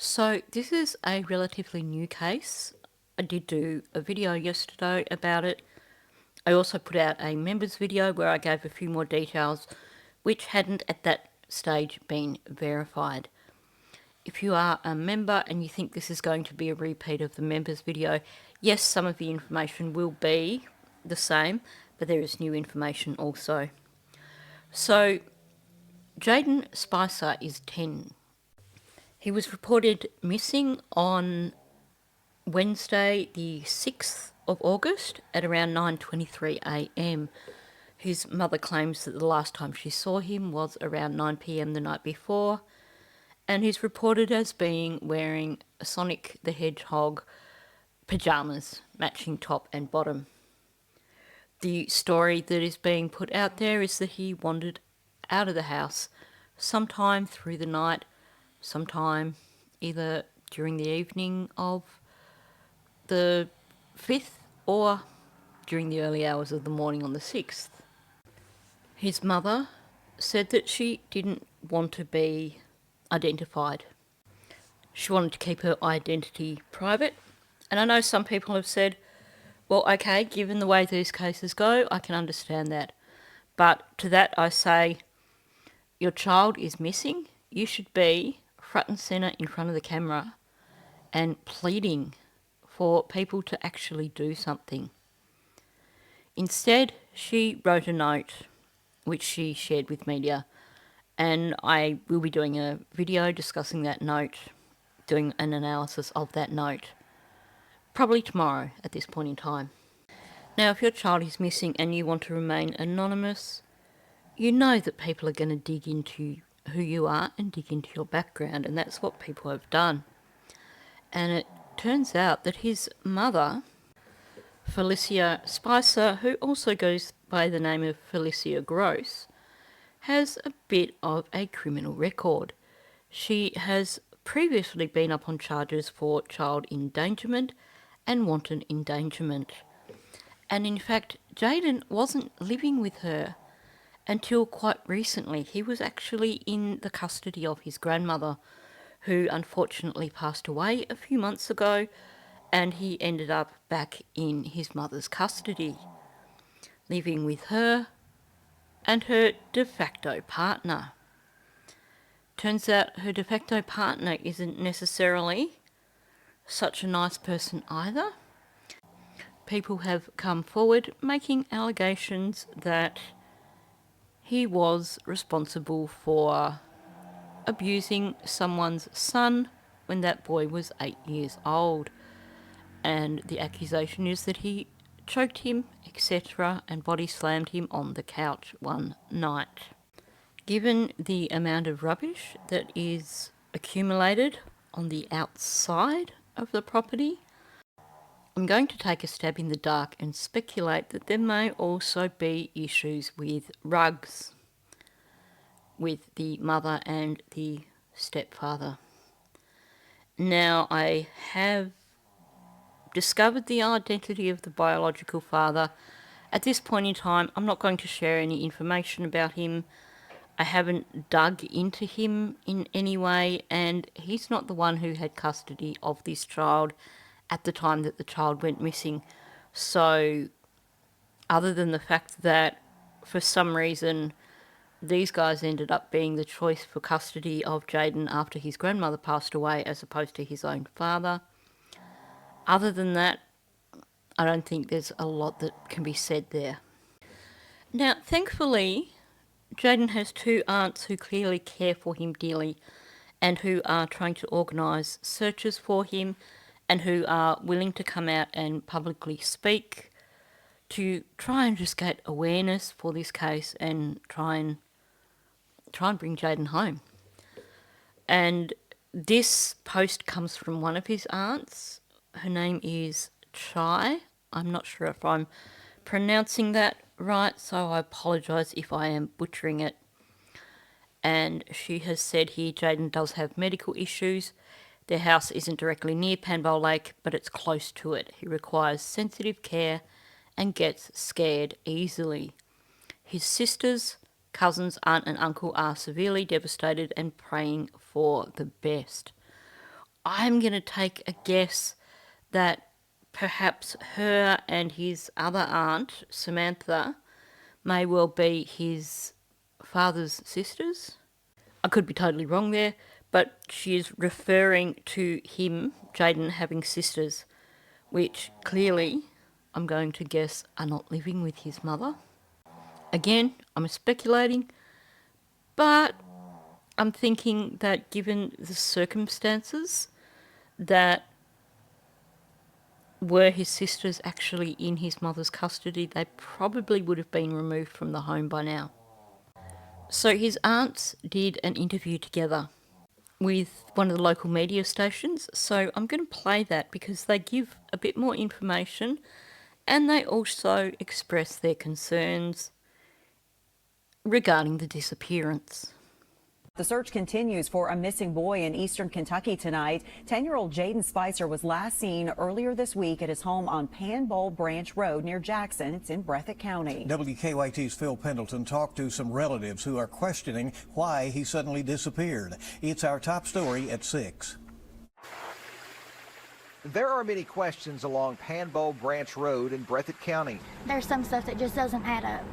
So this is a relatively new case. I did do a video yesterday about it. I also put out a members video where I gave a few more details which hadn't at that stage been verified. If you are a member and you think this is going to be a repeat of the members video, yes, some of the information will be the same, but there is new information also. So Jayden Spicer is 10. He was reported missing on Wednesday the 6th of August at around 9:23 a.m. His mother claims that the last time she saw him was around 9 p.m. the night before, and he's reported as being wearing a Sonic the Hedgehog pyjamas, matching top and bottom. The story that is being put out there is that he wandered out of the house sometime through the night, sometime either during the evening of the 5th or during the early hours of the morning on the 6th. His mother said that she didn't want to be identified. She wanted to keep her identity private. And I know some people have said, well, okay, given the way these cases go, I can understand that. But to that I say, your child is missing. You should be front and centre in front of the camera and pleading for people to actually do something. Instead, she wrote a note which she shared with media, and I will be doing a video discussing that note, doing an analysis of that note, probably tomorrow at this point in time. Now, if your child is missing and you want to remain anonymous, you know that people are going to dig into who you are and dig into your background, and that's what people have done. And it turns out that his mother, Felicia Spicer, who also goes by the name of Felicia Gross, has a bit of a criminal record. She has previously been up on charges for child endangerment and wanton endangerment. And in fact, Jayden wasn't living with her until quite recently. He was actually in the custody of his grandmother, who unfortunately passed away a few months ago, and he ended up back in his mother's custody, living with her and her de facto partner. Turns out her de facto partner isn't necessarily such a nice person either. People have come forward making allegations that he was responsible for abusing someone's son when that boy was 8 years old. And the accusation is that he choked him, etc., and body slammed him on the couch one night. Given the amount of rubbish that is accumulated on the outside of the property, I'm going to take a stab in the dark and speculate that there may also be issues with rugs with the mother and the stepfather. Now, I have discovered the identity of the biological father. At this point in time, I'm not going to share any information about him. I haven't dug into him in any way, and he's not the one who had custody of this child at the time that the child went missing. So, other than the fact that for some reason these guys ended up being the choice for custody of Jayden after his grandmother passed away as opposed to his own father, other than that, I don't think there's a lot that can be said there. Now, thankfully, Jayden has two aunts who clearly care for him dearly and who are trying to organise searches for him and who are willing to come out and publicly speak to try and just get awareness for this case and try and bring Jayden home. And this post comes from one of his aunts. Her name is Chai. I'm not sure if I'm pronouncing that right, so I apologise if I am butchering it. And she has said here Jayden does have medical issues. Their house isn't directly near Panbowl Lake, but it's close to it. He requires sensitive care and gets scared easily. His sisters, cousins, aunt and uncle are severely devastated and praying for the best. I'm going to take a guess that perhaps her and his other aunt, Samantha, may well be his father's sisters. I could be totally wrong there, but she is referring to him, Jayden, having sisters, which clearly, I'm going to guess, are not living with his mother. Again, I'm speculating, but I'm thinking that given the circumstances, that were his sisters actually in his mother's custody, they probably would have been removed from the home by now. So his aunts did an interview together with one of the local media stations, so I'm going to play that because they give a bit more information and they also express their concerns regarding the disappearance. The search continues for a missing boy in eastern Kentucky tonight. 10-year-old Jayden Spicer was last seen earlier this week at his home on Panbowl Branch Road near Jackson. It's in Breathitt County. WKYT's Phil Pendleton talked to some relatives who are questioning why he suddenly disappeared. It's our top story at 6. There are many questions along Panbowl Branch Road in Breathitt County. There's some stuff that just doesn't add up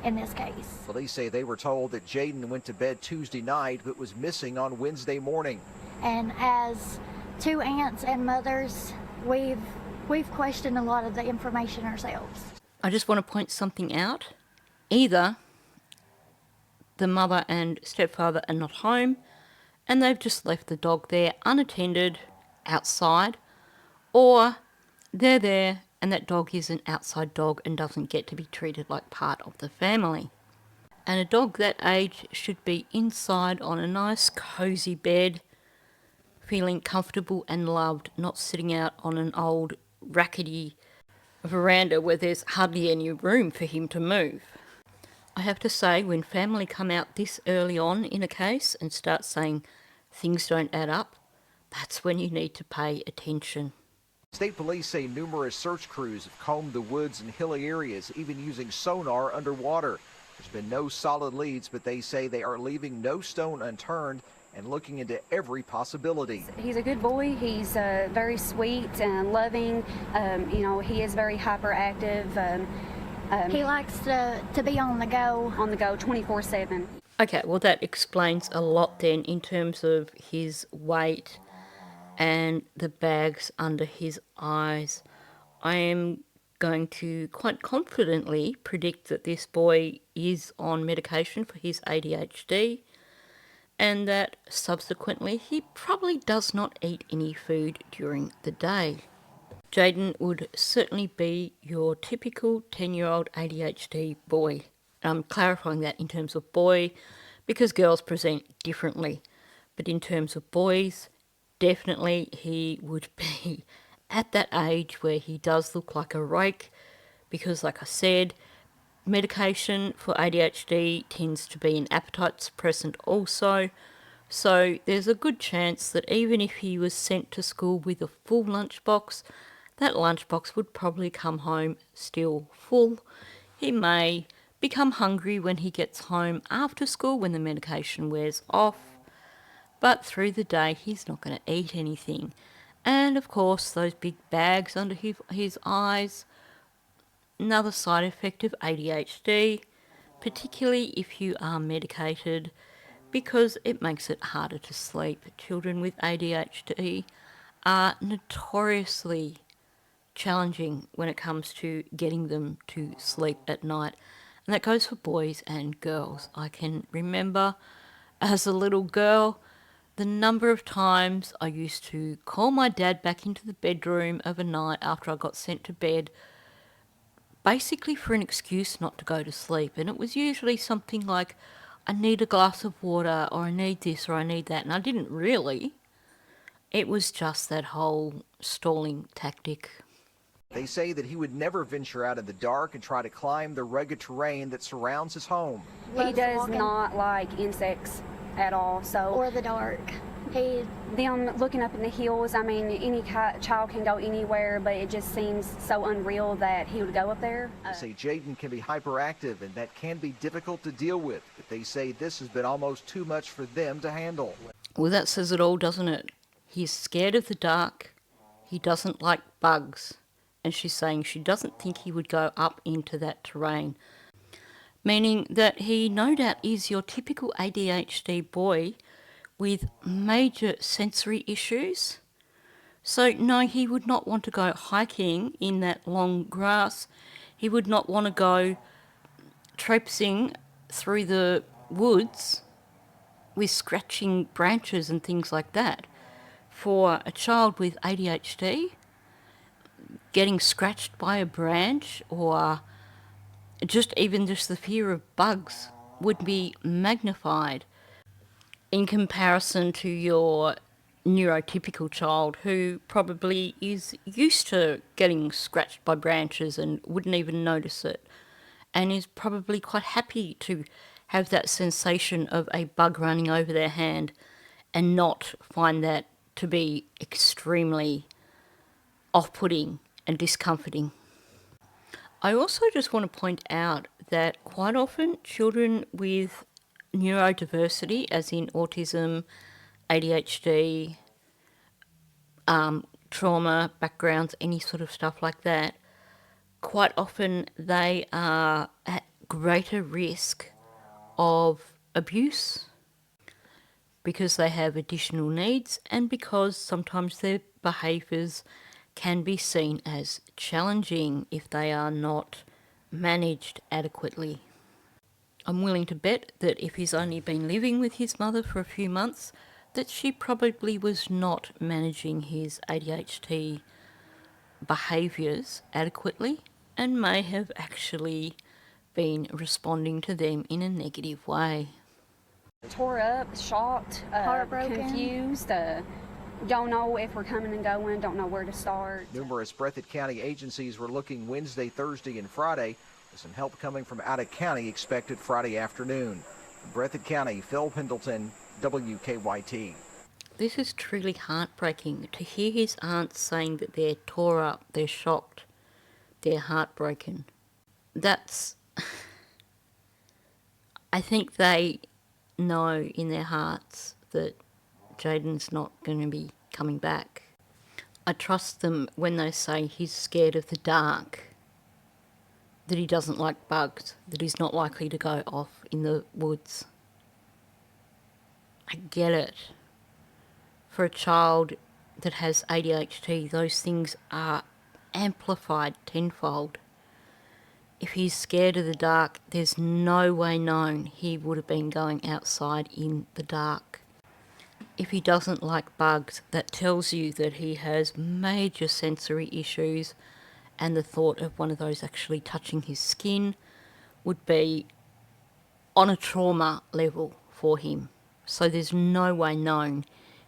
in this case. Police say they were told that Jayden went to bed Tuesday night but was missing on Wednesday morning. And as two aunts and mothers, we've questioned a lot of the information ourselves. I just want to point something out. Either the mother and stepfather are not home and they've just left the dog there unattended outside, or they're there and that dog is an outside dog and doesn't get to be treated like part of the family. And a dog that age should be inside on a nice cosy bed, feeling comfortable and loved, not sitting out on an old rackety veranda where there's hardly any room for him to move. I have to say, when family come out this early on in a case and start saying things don't add up, that's when you need to pay attention. State police say numerous search crews have combed the woods and hilly areas, even using sonar underwater. There's been no solid leads, but they say they are leaving no stone unturned and looking into every possibility. He's a good boy. He's very sweet and loving. He is very hyperactive. He likes to be on the go. On the go 24/7. Okay, well that explains a lot then in terms of his weight and the bags under his eyes. I am going to quite confidently predict that this boy is on medication for his ADHD and that subsequently he probably does not eat any food during the day. Jayden would certainly be your typical 10-year-old ADHD boy. I'm clarifying that in terms of boy because girls present differently, but in terms of boys, definitely he would be at that age where he does look like a rake because, like I said, medication for ADHD tends to be an appetite suppressant also. So there's a good chance that even if he was sent to school with a full lunchbox, that lunchbox would probably come home still full. He may become hungry when he gets home after school when the medication wears off, but through the day he's not going to eat anything. And of course those big bags under his eyes, another side effect of ADHD, particularly if you are medicated, because it makes it harder to sleep. Children with ADHD are notoriously challenging when it comes to getting them to sleep at night. And that goes for boys and girls. I can remember as a little girl the number of times I used to call my dad back into the bedroom of a night after I got sent to bed, basically for an excuse not to go to sleep. And it was usually something like, I need a glass of water, or I need this, or I need that. And I didn't really. It was just that whole stalling tactic. They say that he would never venture out in the dark and try to climb the rugged terrain that surrounds his home. He does not like insects at all. Or the dark. Them looking up in the hills, I mean, any child can go anywhere, but it just seems so unreal that he would go up there. They say Jayden can be hyperactive and that can be difficult to deal with, but they say this has been almost too much for them to handle. Well, that says it all, doesn't it? He's scared of the dark. He doesn't like bugs. And she's saying she doesn't think he would go up into that terrain. Meaning that he no doubt is your typical ADHD boy with major sensory issues. So no, he would not want to go hiking in that long grass. He would not want to go traipsing through the woods with scratching branches and things like that. For a child with ADHD, getting scratched by a branch or just the fear of bugs would be magnified in comparison to your neurotypical child who probably is used to getting scratched by branches and wouldn't even notice it, and is probably quite happy to have that sensation of a bug running over their hand and not find that to be extremely off-putting and discomforting. I also just want to point out that quite often children with neurodiversity, as in autism, ADHD, trauma backgrounds, any sort of stuff like that, quite often they are at greater risk of abuse because they have additional needs and because sometimes their behaviours can be seen as challenging if they are not managed adequately. I'm willing to bet that if he's only been living with his mother for a few months, that she probably was not managing his ADHD behaviours adequately and may have actually been responding to them in a negative way. Tore up, shocked, Heartbroken. confused, don't know if we're coming and going, don't know where to start. Numerous Breathitt County agencies were looking Wednesday, Thursday, and Friday, with some help coming from out of county expected Friday afternoon. In Breathitt County, Phil Pendleton, WKYT. This is truly heartbreaking to hear his aunt saying that they're tore up, they're shocked, they're heartbroken. That's... I think they know in their hearts that Jayden's not going to be coming back. I trust them when they say he's scared of the dark, that he doesn't like bugs, that he's not likely to go off in the woods. I get it. For a child that has ADHD, those things are amplified tenfold. If he's scared of the dark, there's no way known he would have been going outside in the dark. If he doesn't like bugs, that tells you that he has major sensory issues, and the thought of one of those actually touching his skin would be on a trauma level for him. So there's no way known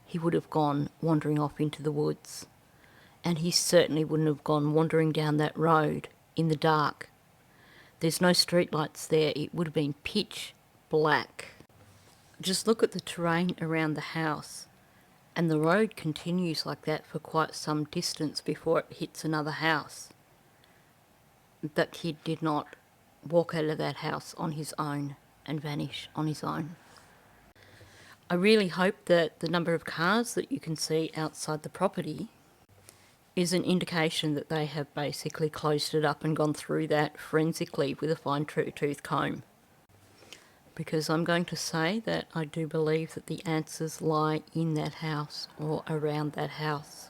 he would have gone wandering off into the woods. And he certainly wouldn't have gone wandering down that road in the dark. There's no streetlights there. It would have been pitch black. Just look at the terrain around the house, and the road continues like that for quite some distance before it hits another house. That kid did not walk out of that house on his own and vanish on his own. I really hope that the number of cars that you can see outside the property is an indication that they have basically closed it up and gone through that forensically with a fine-tooth comb. Because I'm going to say that I do believe that the answers lie in that house or around that house.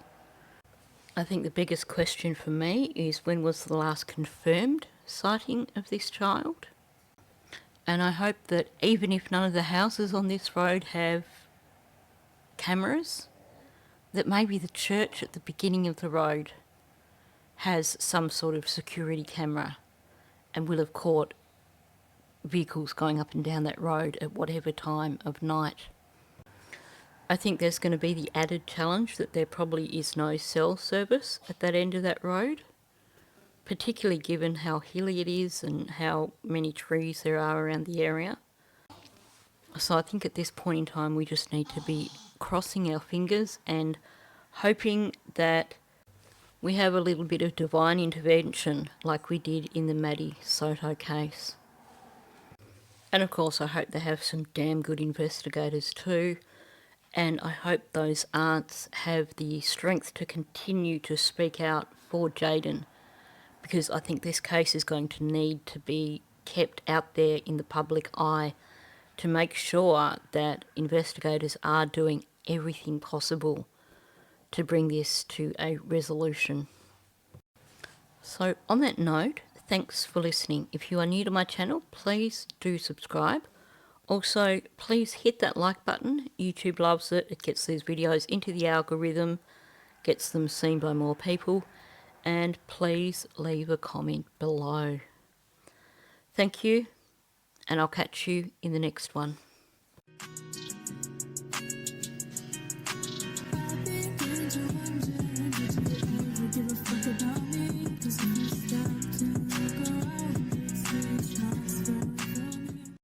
I think the biggest question for me is, when was the last confirmed sighting of this child? And I hope that even if none of the houses on this road have cameras, that maybe the church at the beginning of the road has some sort of security camera and will have caught vehicles going up and down that road at whatever time of night. I think there's going to be the added challenge that there probably is no cell service at that end of that road, particularly given how hilly it is and how many trees there are around the area. So I think at this point in time we just need to be crossing our fingers and hoping that we have a little bit of divine intervention like we did in the Maddie Soto case. And of course I hope they have some damn good investigators too, And I hope those aunts have the strength to continue to speak out for Jayden, because I think this case is going to need to be kept out there in the public eye to make sure that investigators are doing everything possible to bring this to a resolution. So on that note, thanks for listening. If you are new to my channel, please do subscribe. Also, please hit that like button. YouTube loves it. It gets these videos into the algorithm, gets them seen by more people. And please leave a comment below. Thank you, and I'll catch you in the next one.